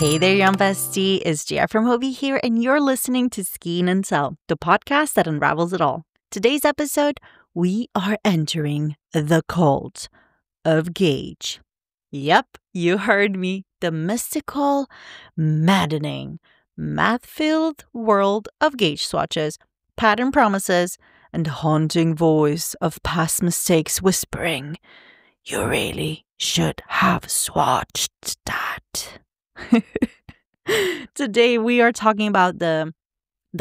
Hey there, young bestie. It's Gia from Hobbii here, and you're listening to Skein and Tell, the podcast that unravels it all. Today's episode, we are entering the cult of gauge. Yep, you heard me. The mystical, maddening, math-filled world of gauge swatches, pattern promises, and haunting voice of past mistakes whispering, "You really should have swatched that." Today we are talking about the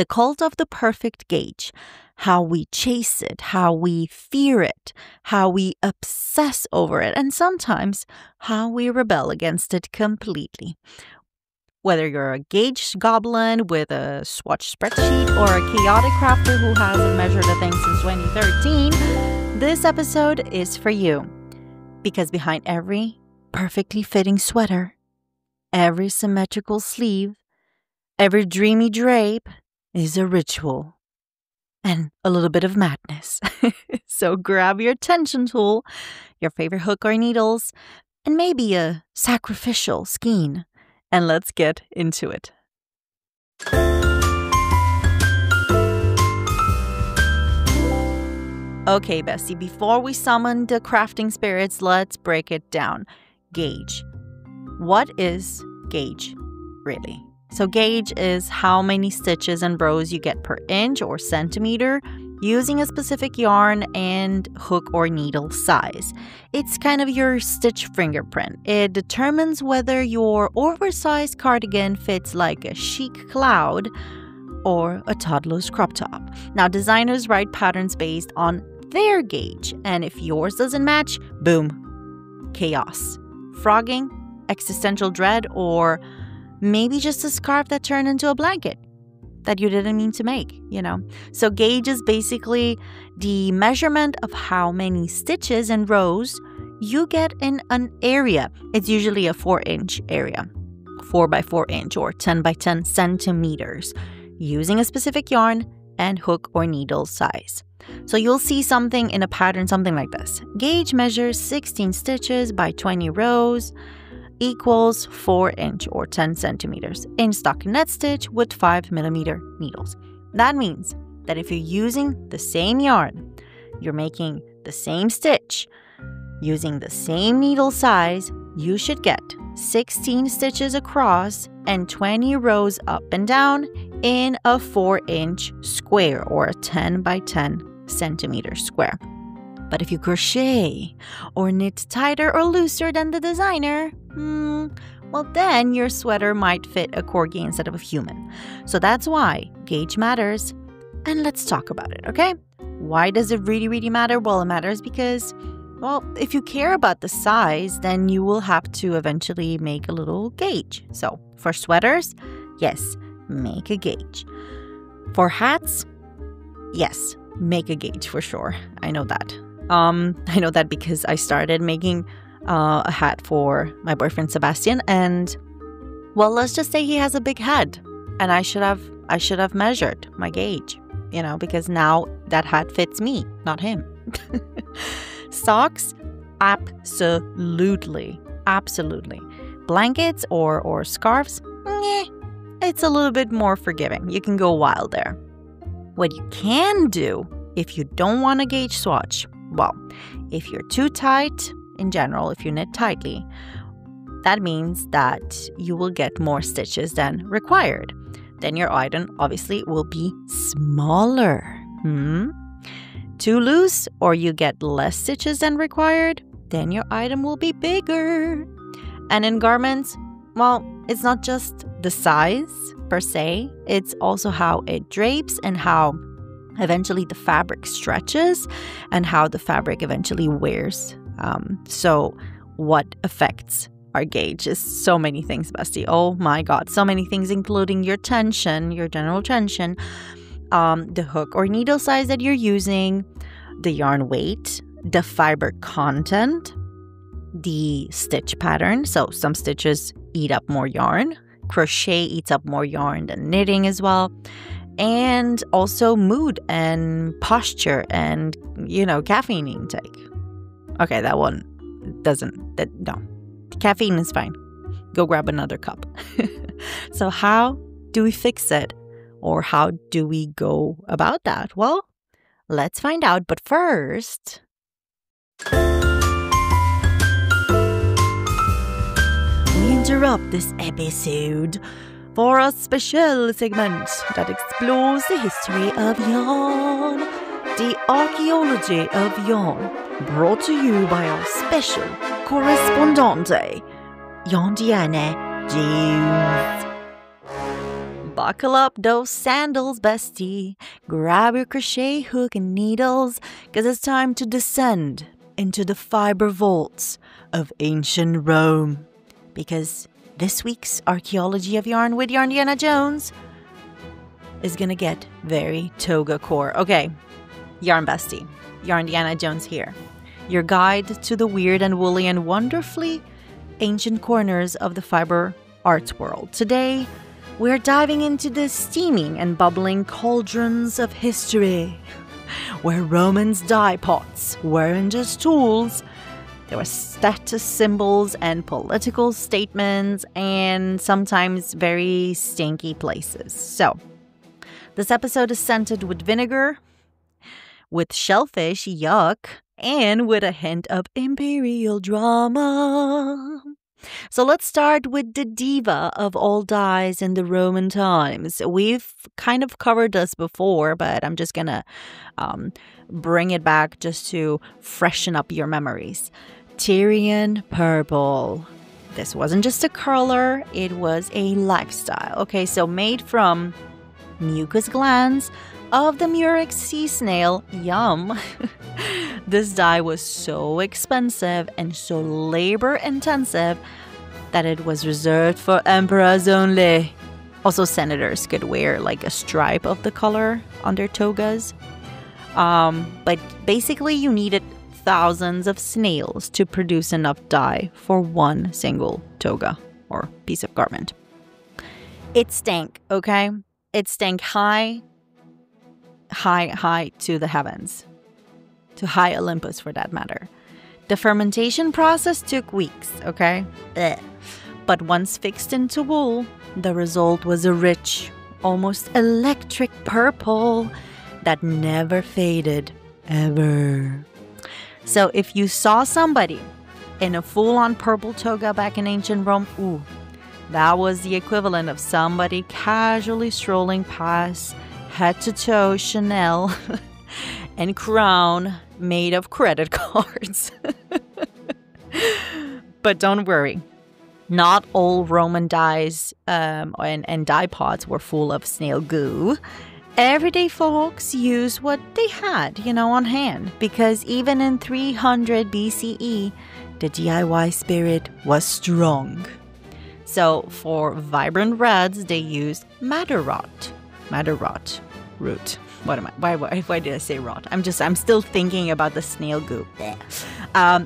cult of the perfect gauge, how we chase it, how we fear it, how we obsess over it, and sometimes how we rebel against it completely. Whether you're a gauge goblin with a swatch spreadsheet or a chaotic crafter who hasn't measured a thing since 2013, this episode is for you. Because behind every perfectly fitting sweater, every symmetrical sleeve, every dreamy drape is a ritual and a little bit of madness. So grab your tension tool, your favorite hook or needles, and maybe a sacrificial skein, and let's get into it. Okay, bestie, before we summon the crafting spirits, let's break it down. Gauge. What is gauge, really? So gauge is how many stitches and rows you get per inch or centimeter using a specific yarn and hook or needle size. It's kind of your stitch fingerprint. It determines whether your oversized cardigan fits like a chic cloud or a toddler's crop top. Now, designers write patterns based on their gauge, and if yours doesn't match, boom, chaos. Frogging, existential dread, or maybe just a scarf that turned into a blanket that you didn't mean to make, So gauge is basically the measurement of how many stitches and rows you get in an area. It's usually a 4-inch area, 4 by 4 inch or 10 by 10 centimeters, using a specific yarn and hook or needle size. So you'll see something in a pattern, something like this. Gauge measures 16 stitches by 20 rows equals 4-inch or 10 centimeters in stockinette stitch with 5mm needles. That means that if you're using the same yarn, you're making the same stitch, using the same needle size, you should get 16 stitches across and 20 rows up and down in a 4-inch square or a 10 by 10 centimeter square. But if you crochet or knit tighter or looser than the designer, well, then your sweater might fit a corgi instead of a human. So that's why gauge matters. And let's talk about it, okay? Why does it really, really matter? Well, it matters because, if you care about the size, then you will have to eventually make a little gauge. So for sweaters, yes, make a gauge. For hats, yes, make a gauge for sure. I know that. I know that because I started making a hat for my boyfriend Sebastian, and let's just say he has a big head, and I should have measured my gauge, because now that hat fits me, not him. Socks, absolutely. Blankets or scarves, it's a little bit more forgiving. You can go wild there. What you can do if you don't want a gauge swatch, if you're too tight in general, if you knit tightly, that means that you will get more stitches than required. Then your item obviously will be smaller. Too loose or you get less stitches than required, then your item will be bigger. And in garments, it's not just the size per se, it's also how it drapes and how eventually the fabric stretches and how the fabric eventually wears. So what affects our gauge is so many things, bestie. Oh my God, so many things, including your tension, your general tension, the hook or needle size that you're using, the yarn weight, the fiber content, the stitch pattern. So some stitches eat up more yarn. Crochet eats up more yarn than knitting as well. And also mood and posture and, caffeine intake. Okay, that one no. Caffeine is fine. go grab another cup. So how do we fix it? Or how do we go about that? Well, let's find out. But first, we interrupt this episode for a special segment that explores the history of yarn, the archaeology of yarn, brought to you by our special correspondente, Yarniana Jones. Buckle up those sandals, bestie. Grab your crochet hook and needles, because it's time to descend into the fiber vaults of ancient Rome. Because this week's Archaeology of Yarn with Yarniana Jones is gonna get very toga core. Okay, Yarn Bestie, Yarniana Jones here. Your guide to the weird and woolly and wonderfully ancient corners of the fiber arts world. Today, we're diving into the steaming and bubbling cauldrons of history, where Romans' dye pots weren't just tools. There were status symbols and political statements and sometimes very stinky places. So, this episode is scented with vinegar, with shellfish, yuck, and with a hint of imperial drama. So let's start with the diva of all dyes in the Roman times. We've kind of covered this before, but I'm just gonna bring it back just to freshen up your memories. Tyrian purple. This wasn't just a color, it was a lifestyle. Okay, so made from mucus glands of the Murex sea snail, yum. This dye was so expensive and so labor intensive that it was reserved for emperors only. Also, senators could wear like a stripe of the color on their togas. But basically you needed thousands of snails to produce enough dye for one single toga or piece of garment. It stank, okay? It stank high to the heavens. To high Olympus, for that matter. The fermentation process took weeks, okay? Ugh. But once fixed into wool, the result was a rich, almost electric purple that never faded, ever. So if you saw somebody in a full-on purple toga back in ancient Rome, ooh, that was the equivalent of somebody casually strolling past head-to-toe Chanel and crown made of credit cards. But don't worry, not all Roman dyes and dye pots were full of snail goo. Everyday folks used what they had, on hand, because even in 300 BCE, the DIY spirit was strong. So for vibrant reds, they used madder rot root. Why did I say rot? I'm still thinking about the snail goo.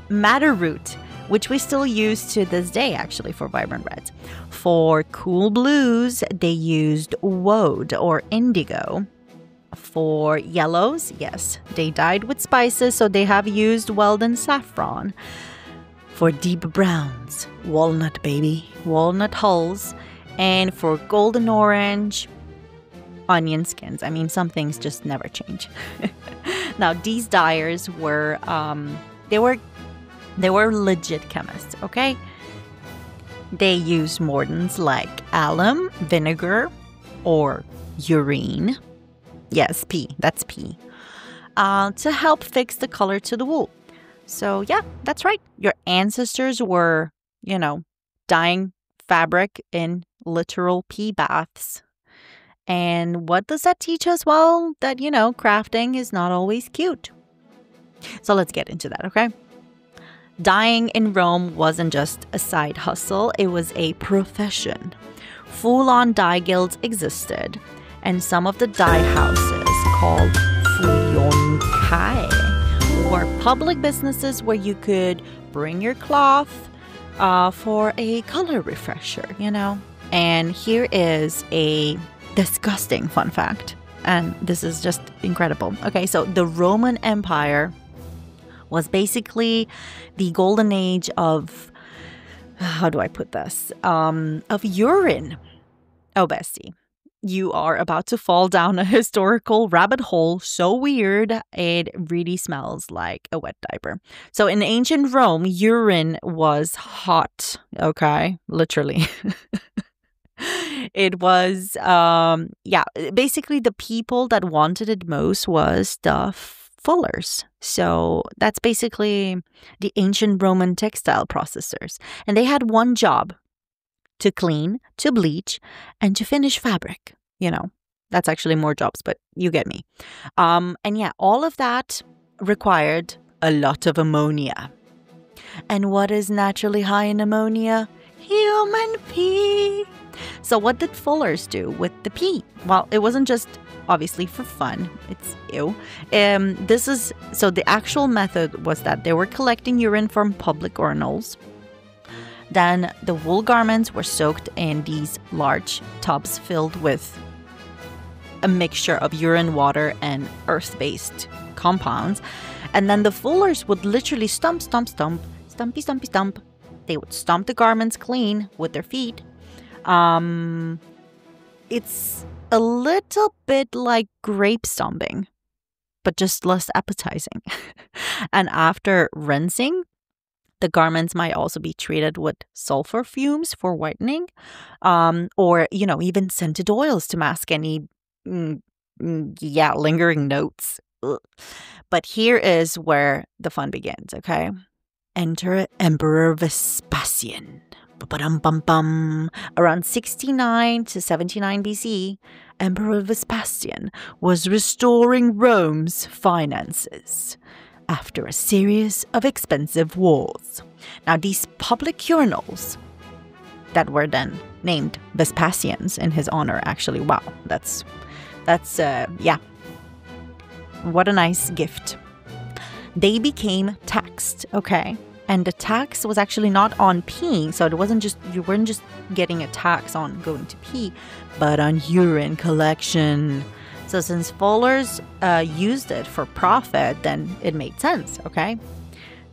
Madder root, which we still use to this day, actually, for vibrant reds. For cool blues, they used woad or indigo. For yellows, yes, they dyed with spices, so they have used Weldon saffron. For deep browns, walnut, baby, walnut hulls. And for golden orange, onion skins. Some things just never change. Now, these dyers were, they were legit chemists, okay? They used mordants like alum, vinegar, or urine. Yes, pee. That's pee. To help fix the color to the wool. So, yeah, that's right. Your ancestors were, dyeing fabric in literal pee baths. And what does that teach us? Well, that, crafting is not always cute. So let's get into that, okay? Dyeing in Rome wasn't just a side hustle, it was a profession. Full-on dye guilds existed, and some of the dye houses, called fuyonkai, were public businesses where you could bring your cloth for a color refresher, And here is a disgusting fun fact, and this is just incredible. Okay, so the Roman Empire was basically the golden age of how do I put this? Of urine. Oh, bestie, you are about to fall down a historical rabbit hole so weird it really smells like a wet diaper. So in ancient Rome, urine was hot, okay? Literally. It was, basically the people that wanted it most was the fullers. So that's basically the ancient Roman textile processors. And they had one job: to clean, to bleach, and to finish fabric. You know, that's actually more jobs, but you get me. And yeah, all of that required a lot of ammonia. And what is naturally high in ammonia? Human pee. So what did fullers do with the pee? Well, it wasn't just obviously for fun. It's ew. So the actual method was that they were collecting urine from public urinals. Then the wool garments were soaked in these large tubs filled with a mixture of urine, water, and earth-based compounds. And then the fullers would literally stump. They would stomp the garments clean with their feet. It's a little bit like grape stomping, but just less appetizing. And after rinsing, the garments might also be treated with sulfur fumes for whitening, or, even scented oils to mask any, lingering notes. Ugh. But here is where the fun begins, okay? Enter Emperor Vespasian. Around 69 to 79 BC, Emperor Vespasian was restoring Rome's finances after a series of expensive wars. Now, these public urinals that were then named Vespasian's in his honor, actually, wow, that's what a nice gift. They became taxed, okay? And the tax was actually not on peeing, so you weren't just getting a tax on going to pee, but on urine collection. So since fullers used it for profit, then it made sense, okay?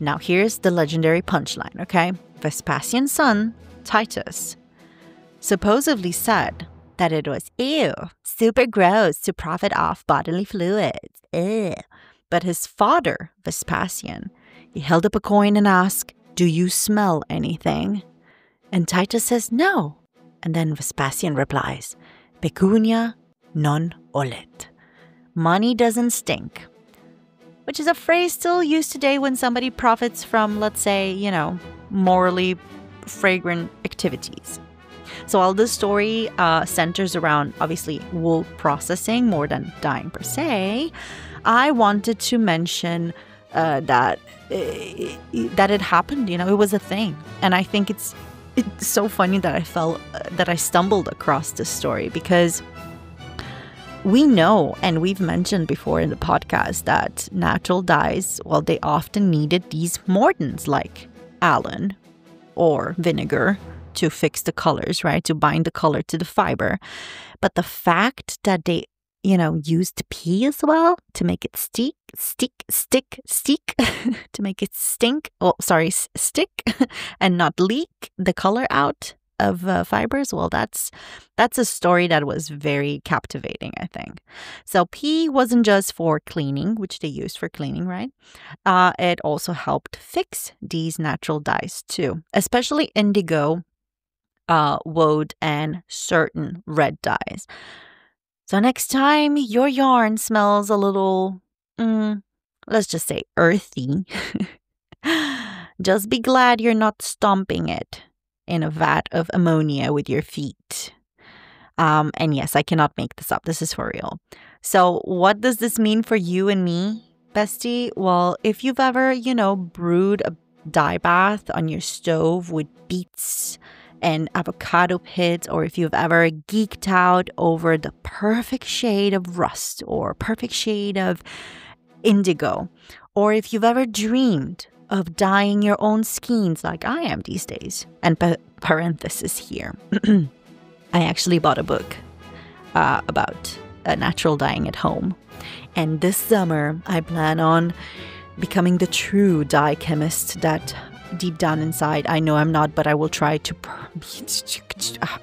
Now here's the legendary punchline, okay? Vespasian's son, Titus, supposedly said that it was, super gross to profit off bodily fluids. Ew. But his father, Vespasian, he held up a coin and asked, "Do you smell anything?" And Titus says, "No." And then Vespasian replies, "Pecunia non olet." Money doesn't stink. Which is a phrase still used today when somebody profits from, let's say, morally fragrant activities. So while this story centers around, obviously, wool processing more than dyeing per se, I wanted to mention that it happened. It was a thing. And I think it's so funny that I stumbled across this story, because we know, and we've mentioned before in the podcast, that natural dyes, well, they often needed these mordants like alum or vinegar to fix the colors, right? To bind the color to the fiber. But the fact that they, used pee as well to make it stick, to make it stick and not leak the color out of fibers. Well, that's a story that was very captivating, I think. So pee wasn't just for cleaning, which they used for cleaning, right? It also helped fix these natural dyes too, especially indigo, woad, and certain red dyes. So next time your yarn smells a little, let's just say earthy, just be glad you're not stomping it in a vat of ammonia with your feet. And yes, I cannot make this up. This is for real. So what does this mean for you and me, bestie? Well, if you've ever, brewed a dye bath on your stove with beets and avocado pits, or if you've ever geeked out over the perfect shade of rust or perfect shade of indigo, or if you've ever dreamed of dyeing your own skeins like I am these days, and parenthesis here, I actually bought a book about natural dyeing at home. And this summer, I plan on becoming the true dye chemist that deep down inside, I know I'm not, but I will try to.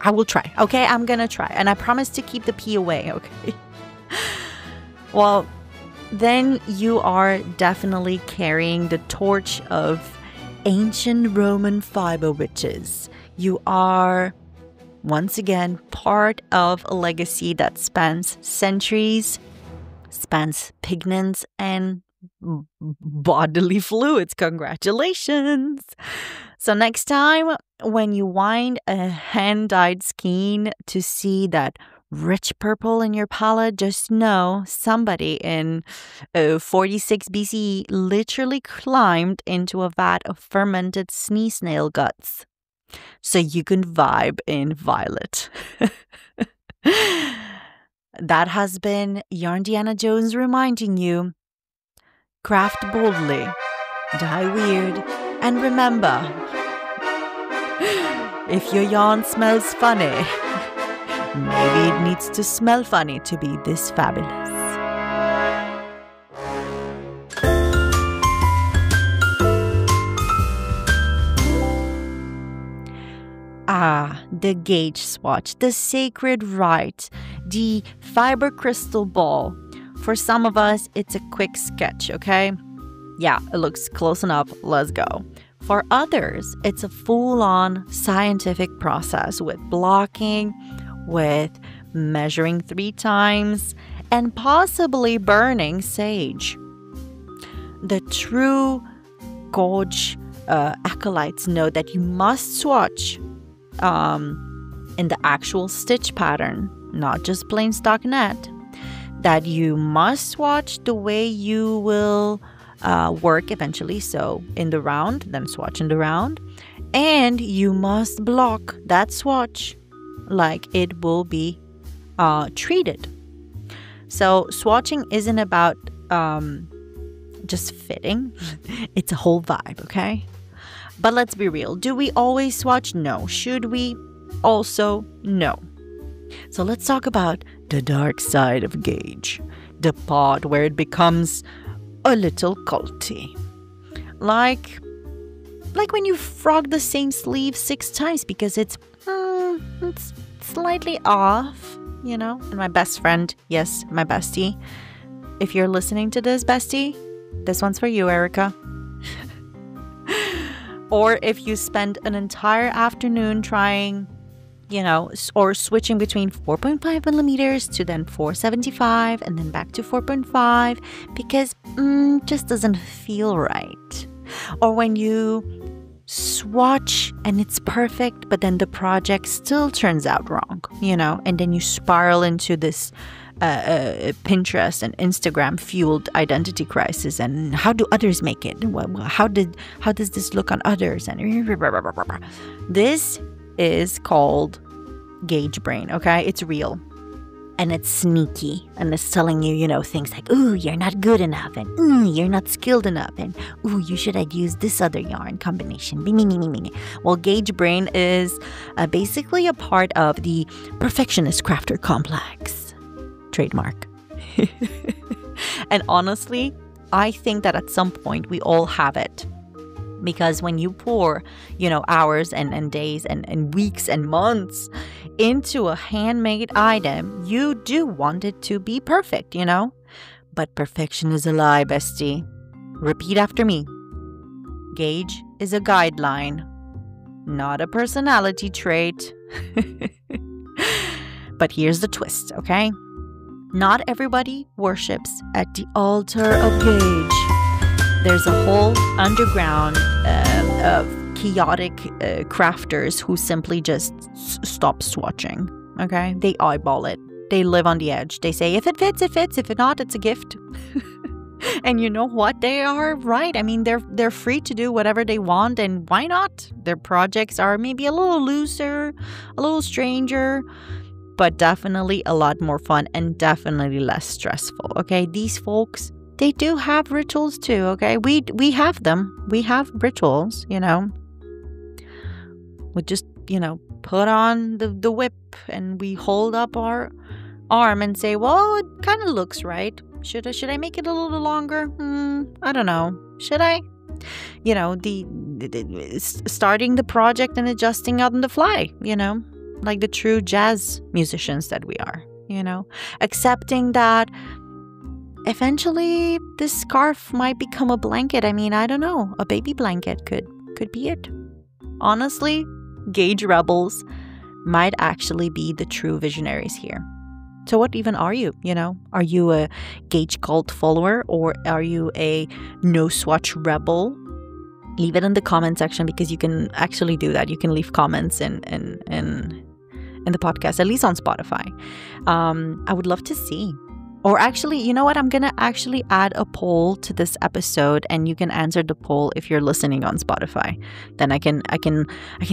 I will try. Okay, I'm gonna try, and I promise to keep the P away. Okay. Well, then you are definitely carrying the torch of ancient Roman fiber witches. You are, once again, part of a legacy that spans centuries, spans pigments and bodily fluids. Congratulations. So next time when you wind a hand-dyed skein to see that rich purple in your palette, just know somebody in 46 BCE literally climbed into a vat of fermented snail guts so you can vibe in violet. That has been Yarn Deanna Jones reminding you, craft boldly, die weird, and remember, if your yarn smells funny, maybe it needs to smell funny to be this fabulous. The gauge swatch, the sacred rite, the fiber crystal ball. For some of us, it's a quick sketch, okay? Yeah, it looks close enough. Let's go. For others, it's a full-on scientific process with blocking, with measuring 3 times, and possibly burning sage. The true gauge acolytes know that you must swatch in the actual stitch pattern, not just plain stock net. That you must swatch the way you will work eventually. So in the round, then swatch in the round. And you must block that swatch like it will be treated. So swatching isn't about just fitting. It's a whole vibe, okay? But let's be real. Do we always swatch? No. Should we? Also, no. So let's talk about the dark side of gauge. The part where it becomes a little culty. Like when you frog the same sleeve 6 times because it's slightly off, you know? And my best friend, yes, my bestie. If you're listening to this, bestie, this one's for you, Erica. Or if you spend an entire afternoon trying, you know, or switching between 4.5 millimeters to then 475 and then back to 4.5 because just doesn't feel right. Or when you swatch and it's perfect, but then the project still turns out wrong, you know, and then you spiral into this Pinterest and Instagram fueled identity crisis. And how do others make it? How does this look on others? And this is called gauge brain. Okay, it's real and it's sneaky and it's telling you, you know, things like, ooh, you're not good enough, and ooh, you're not skilled enough, and ooh, you should have used this other yarn combination. Well, gauge brain is basically a part of the perfectionist crafter complex. Trademark. And honestly, I think that at some point we all have it. Because when you pour, you know, hours and days and weeks and months into a handmade item, you do want it to be perfect, you know? But perfection is a lie, bestie. Repeat after me. Gauge is a guideline, not a personality trait. But here's the twist, okay? Not everybody worships at the altar of gauge. There's a whole underground of chaotic crafters who simply just stop swatching, okay? They eyeball it. They live on the edge. They say, if it fits, it fits. If it not, it's a gift. And you know what? They are right. I mean, they're free to do whatever they want, and why not? Their projects are maybe a little looser, a little stranger, but definitely a lot more fun and definitely less stressful, okay? These folks, they do have rituals too, okay? We have them. We have rituals, you know? We just, you know, put on the whip and we hold up our arm and say, well, it kind of looks right. Should I make it a little longer? I don't know. Should I? starting the project and adjusting on the fly, like the true jazz musicians that we are, accepting that eventually this scarf might become a blanket. I mean, I don't know, a baby blanket could be it. Honestly, Gauge rebels might actually be the true visionaries here. So what even are you? Are you a Gauge cult follower, or are you a no swatch rebel? Leave it in the comment section, because you can actually do that. You can leave comments in the podcast, at least on Spotify. I would love to see. Or actually, you know what? I'm going to actually add a poll to this episode, and you can answer the poll if you're listening on Spotify. Then I can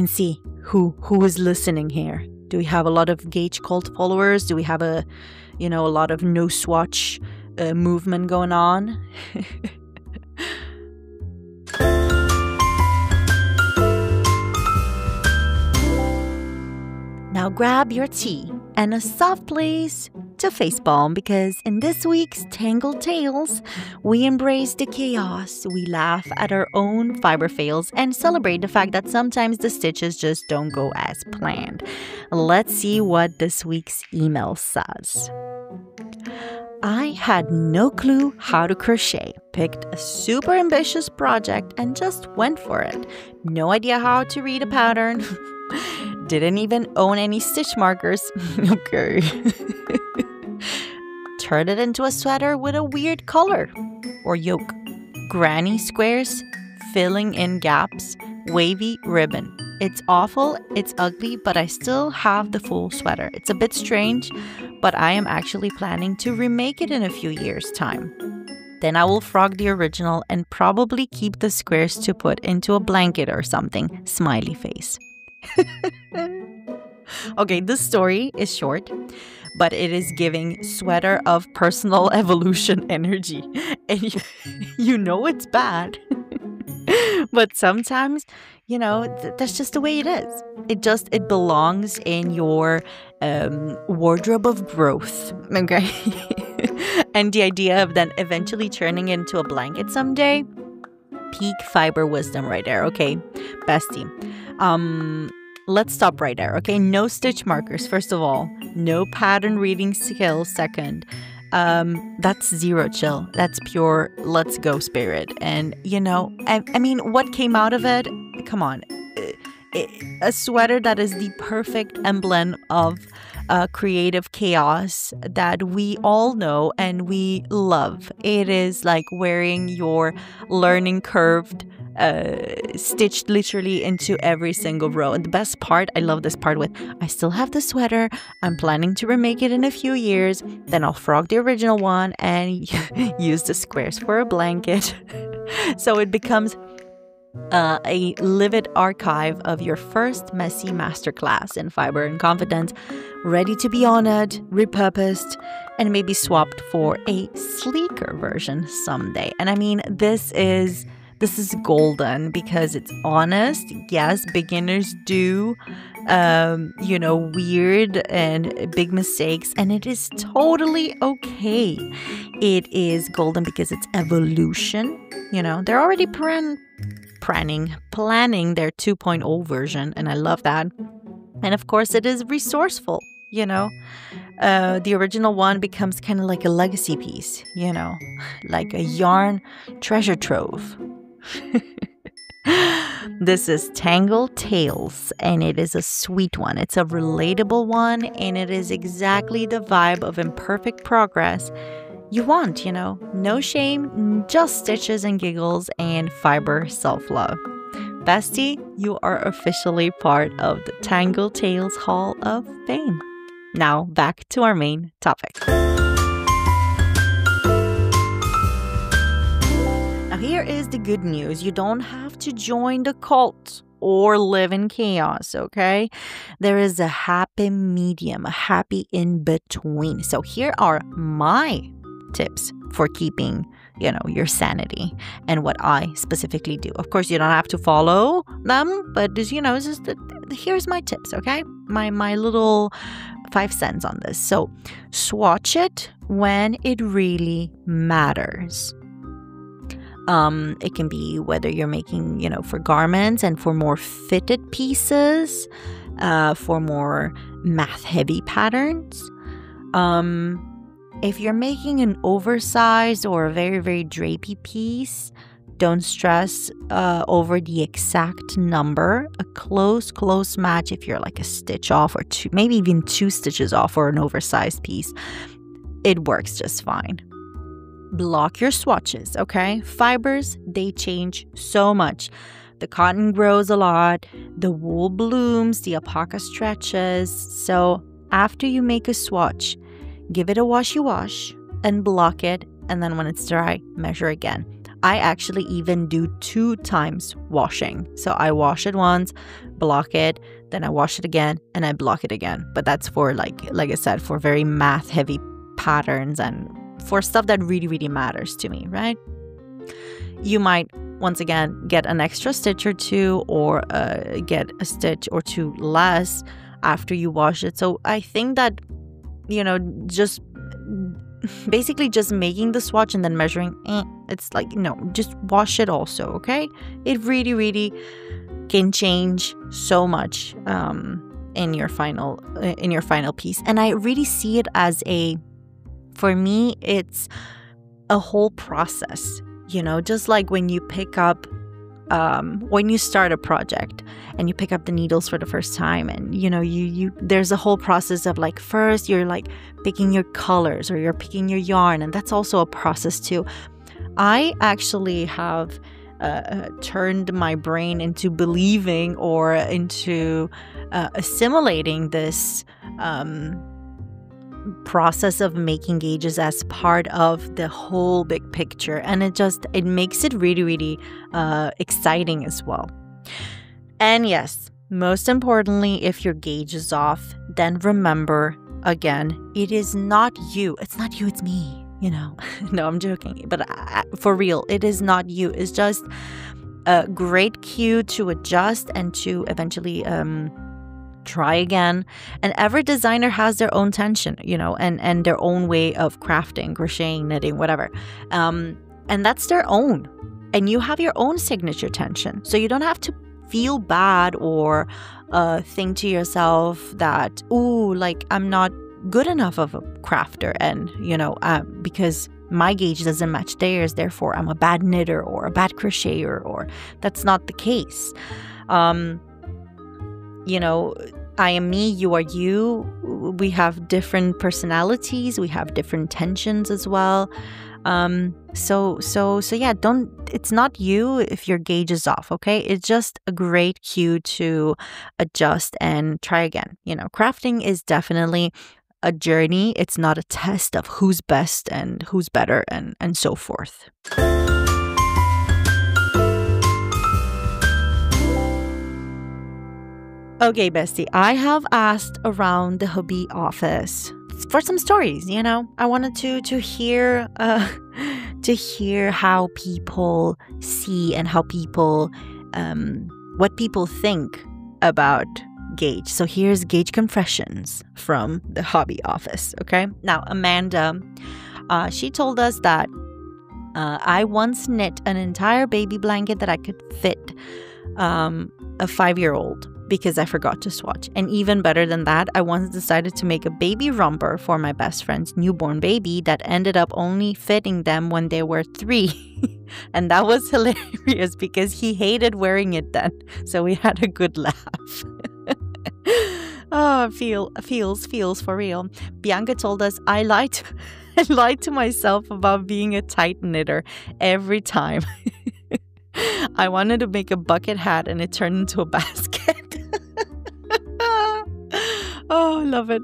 see who is listening here. Do we have a lot of Gauge cult followers? Do we have a lot of no swatch movement going on? Now grab your tea and a soft place to facepalm, because in this week's Tangled Tales, we embrace the chaos, we laugh at our own fiber fails, and celebrate the fact that sometimes the stitches just don't go as planned. Let's see what this week's email says. I had no clue how to crochet, picked a super ambitious project, and just went for it. No idea how to read a pattern. Didn't even own any stitch markers. Okay. Turned it into a sweater with a weird color or yoke. Granny squares, filling in gaps, wavy ribbon. It's awful, it's ugly, but I still have the full sweater. It's a bit strange, but I am actually planning to remake it in a few years' time. Then I will frog the original and probably keep the squares to put into a blanket or something. Smiley face. Okay, this story is short, but it is giving sweater of personal evolution energy. And you know it's bad. But sometimes, that's just the way it is. It belongs in your wardrobe of growth, okay? And the idea of then eventually turning into a blanket someday, peak fiber wisdom right there, okay? Bestie. Let's stop right there, okay? No stitch markers, first of all. No pattern reading skills, second. That's zero chill. That's pure let's go spirit. And, I mean, what came out of it? Come on. A sweater that is the perfect emblem of creative chaos that we all know and we love. It is like wearing your learning curved stitched literally into every single row. And the best part, I love this part with, I still have the sweater. I'm planning to remake it in a few years. Then I'll frog the original one and use the squares for a blanket. So it becomes a livid archive of your first messy masterclass in fiber and confidence, ready to be honored, repurposed, and maybe swapped for a sleeker version someday. And I mean, this is golden because it's honest. Yes, beginners do, weird and big mistakes, and it is totally okay. It is golden because it's evolution. They're already planning their 2.0 version, and I love that. And of course, it is resourceful. The original one becomes kind of like a legacy piece. Like a yarn treasure trove. This is Tangled Tales, and it is a sweet one. It's a relatable one, and it is exactly the vibe of imperfect progress you want, no shame, just stitches and giggles and fiber self-love. Bestie, you are officially part of the Tangled Tales Hall of Fame. Now back to our main topic. Now here is the good news. You don't have to join the cult or live in chaos, okay? There is a happy medium, a happy in between. So here are my tips for keeping, your sanity and what I specifically do. Of course, you don't have to follow them, but just, here's my tips, okay? My little 5 cents on this. So swatch it when it really matters. It can be whether you're making, for garments and for more fitted pieces, for more math-heavy patterns. If you're making an oversized or a very, very drapey piece, don't stress over the exact number. A close match if you're like a stitch off or two, maybe even 2 stitches off for an oversized piece, it works just fine. Block your swatches, okay? Fibers, they change so much. The cotton grows a lot, the wool blooms, the alpaca stretches. So after you make a swatch, give it a washy wash and block it. And then when it's dry, measure again. I actually even do 2 times washing. So I wash it once, block it, then I wash it again, and I block it again. But that's for like I said, for very math heavy patterns and for stuff that really, really matters to me, right? You might, once again, get an extra stitch or 2 or get a stitch or 2 less after you wash it. So I think that, just basically just making the swatch and then measuring, it's like, no, just wash it also, okay? It really, really can change so much in your final piece. And I really see it as for me, it's a whole process, just like when you pick up, when you start a project and you pick up the needles for the first time and, you there's a whole process of like, first you're like picking your colors or you're picking your yarn. And that's also a process too. I actually have turned my brain into believing or into assimilating this process of making gauges as part of the whole big picture, and it makes it really, really exciting as well. And yes, most importantly, if your gauge is off, then remember, again, it is not you. It's not you, it's me, No, I'm joking, but for real, it is not you. It's just a great cue to adjust and to eventually try again. And every designer has their own tension, and their own way of crafting, crocheting, knitting, whatever. And that's their own. And you have your own signature tension. So you don't have to feel bad or think to yourself that, I'm not good enough of a crafter. And, because my gauge doesn't match theirs, therefore I'm a bad knitter or a bad crocheter, or that's not the case. I am me, you are you. We have different personalities. We have different tensions as well. So yeah, it's not you if your gauge is off, okay? It's just a great cue to adjust and try again. Crafting is definitely a journey. It's not a test of who's best and who's better and so forth. Okay, bestie, I have asked around the Hobbii office for some stories, I wanted to hear how people see and how people what people think about gauge. So here's gauge confessions from the Hobbii office, okay? Now, Amanda, she told us that I once knit an entire baby blanket that I could fit a 5-year-old because I forgot to swatch. And even better than that, I once decided to make a baby romper for my best friend's newborn baby that ended up only fitting them when they were 3. And that was hilarious because he hated wearing it then. So we had a good laugh. Oh, feels for real. Bianca told us, I lied to myself about being a tight knitter every time. I wanted to make a bucket hat and it turned into a basket. Oh, love it.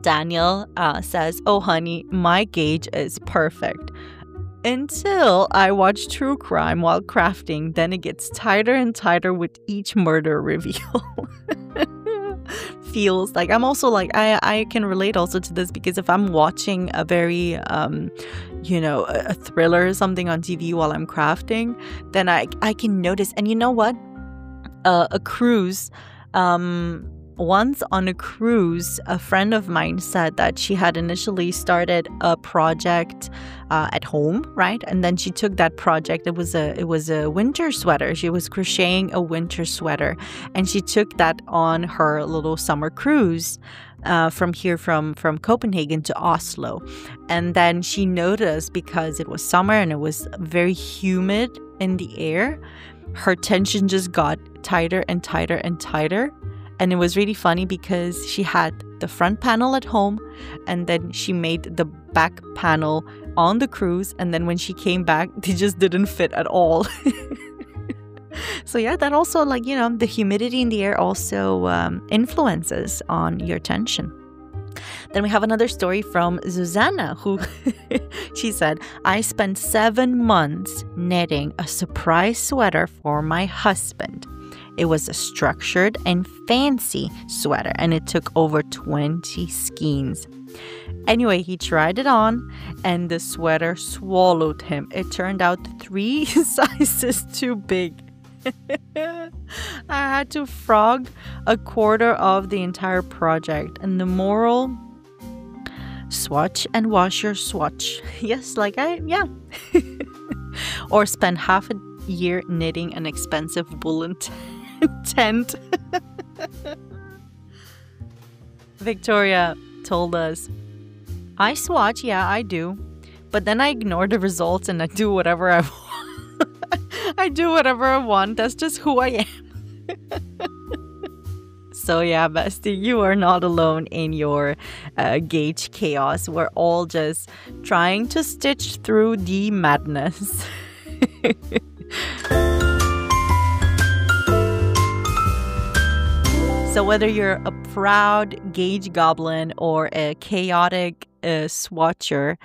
Daniel says, oh, honey, my gauge is perfect. Until I watch true crime while crafting, then it gets tighter and tighter with each murder reveal. Feels like I'm also like I can relate also to this because if I'm watching a very a thriller or something on TV while I'm crafting, then I can notice. And you know what? A cruise once on a cruise, a friend of mine said that she had initially started a project at home, right? And then she took that project. It was a winter sweater. She was crocheting a winter sweater, and she took that on her little summer cruise from Copenhagen to Oslo. And then she noticed, because it was summer and it was very humid in the air, her tension just got tighter and tighter and tighter. And it was really funny because she had the front panel at home, and then she made the back panel on the cruise. And then when she came back, they just didn't fit at all. So yeah, that also, like, you know, the humidity in the air also influences on your tension. Then we have another story from Susanna, who she said, I spent 7 months knitting a surprise sweater for my husband. It was a structured and fancy sweater, and it took over 20 skeins. Anyway, he tried it on, and the sweater swallowed him. It turned out 3 sizes too big. I had to frog a quarter of the entire project. And the moral: swatch and wash your swatch. Yes, yeah. Or spend half a year knitting an expensive woolen tent. Victoria told us, I swatch, yeah, I do. But then I ignore the results and I do whatever I want. I do whatever I want. That's just who I am. So yeah, bestie, you are not alone in your gauge chaos. We're all just trying to stitch through the madness. So whether you're a proud gauge goblin or a chaotic swatcher,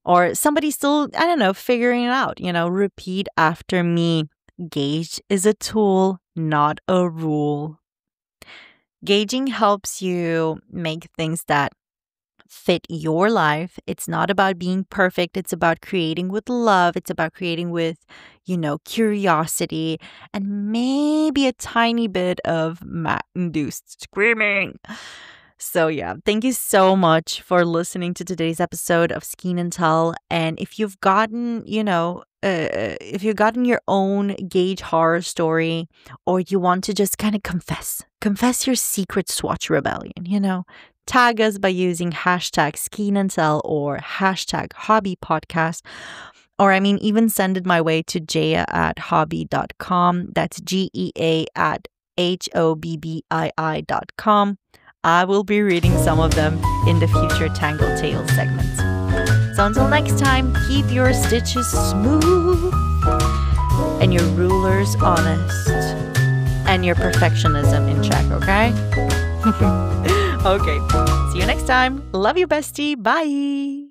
or somebody still, I don't know, figuring it out, you know, repeat after me. Gauge is a tool, not a rule. Gauging helps you make things that fit your life. It's not about being perfect. It's about creating with love. It's about creating with, you know, curiosity and maybe a tiny bit of mat-induced screaming. So yeah, thank you so much for listening to today's episode of Skein and Tell. And if you've gotten, you know, if you've gotten your own gauge horror story, or you want to just kind of confess your secret swatch rebellion, you know, tag us by using hashtag Skein and Tell or hashtag Hobbii podcast. Or I mean, even send it my way to Jaya@hobbii.com. That's GEA@HOBBII.com. I will be reading some of them in the future Tangle Tales segments. So until next time, keep your stitches smooth and your rulers honest and your perfectionism in check, okay? Okay, see you next time. Love you, bestie. Bye.